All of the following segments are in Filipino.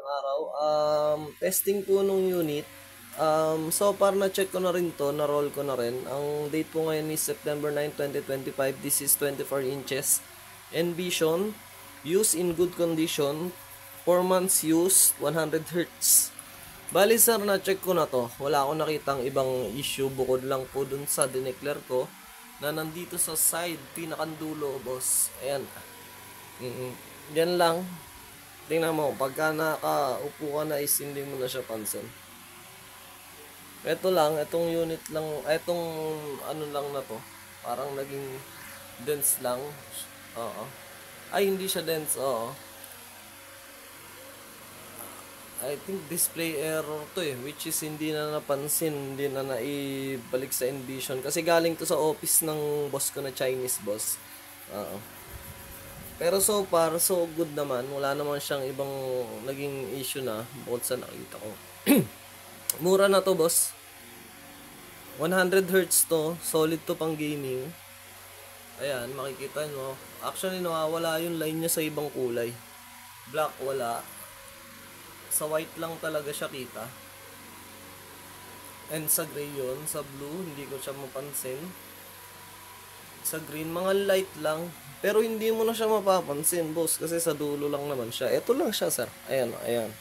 araw. Testing po nung unit. So far na-check ko na rin to, na-roll ko na rin. Ang date po ngayon is September 9, 2025. This is 24 inches. Envision, use in good condition. 4 months use, 100 Hz. Bali sir, na-check ko na to. Wala akong nakitang ibang issue bukod lang po dun sa dineclare ko na nandito sa side, pinakandulo, boss. Ayan. Yan lang. Tingnan mo, pagka nakaupo ka na is hindi mo na siya pansin. Ito lang, itong unit lang, itong ano lang na to. Parang naging dense lang. Oo. Ay, hindi siya dense, oo. I think display error to which is hindi na napansin, hindi na naibalik sa Envision. Kasi galing to sa office ng boss ko na Chinese boss. Oo. Pero so far, so good naman. Wala naman siyang ibang naging issue na bukod sa nakita ko. Mura na to, boss. 100 Hz to. Solid to pang gaming. Ayan, makikita nyo. Actually, nawawala yung line niya sa ibang kulay. Black, wala. Sa white lang talaga siya kita. And sa gray yun. Sa blue, hindi ko siya mapansin. Sa green, mga light lang. Pero hindi mo na siya mapapansin, boss. Kasi sa dulo lang naman siya. Ito lang siya, sir. Ayan, ayan.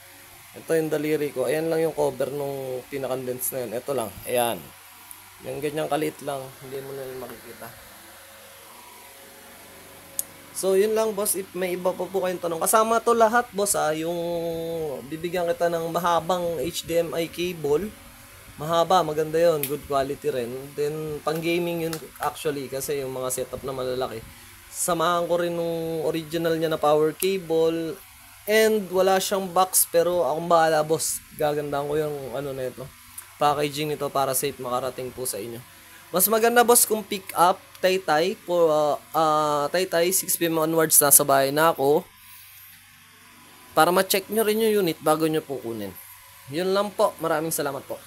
Ito yung daliri ko. Ayan lang yung cover nung pinakondense na yun. Ito lang. Ayan. Yung ganyang kalit lang. Hindi mo na makikita. So, yun lang, boss. If may iba pa po kayong tanong. Kasama to lahat, boss, yung bibigyan kita ng mahabang HDMI cable. Mahaba, maganda yon, good quality rin. Then, pang gaming yun actually kasi yung mga setup na malalaki. Samahan ko rin nung original niya na power cable. And wala siyang box pero akong bahala, boss. Gagandaan ko yung ano na ito. Packaging nito para safe makarating po sa inyo. Mas maganda, boss, kung pick up, Taytay, Taytay, 6 PM onwards nasa bahay na ako. Para ma-check nyo rin yung unit bago nyo po kunin. Yun lang po. Maraming salamat po.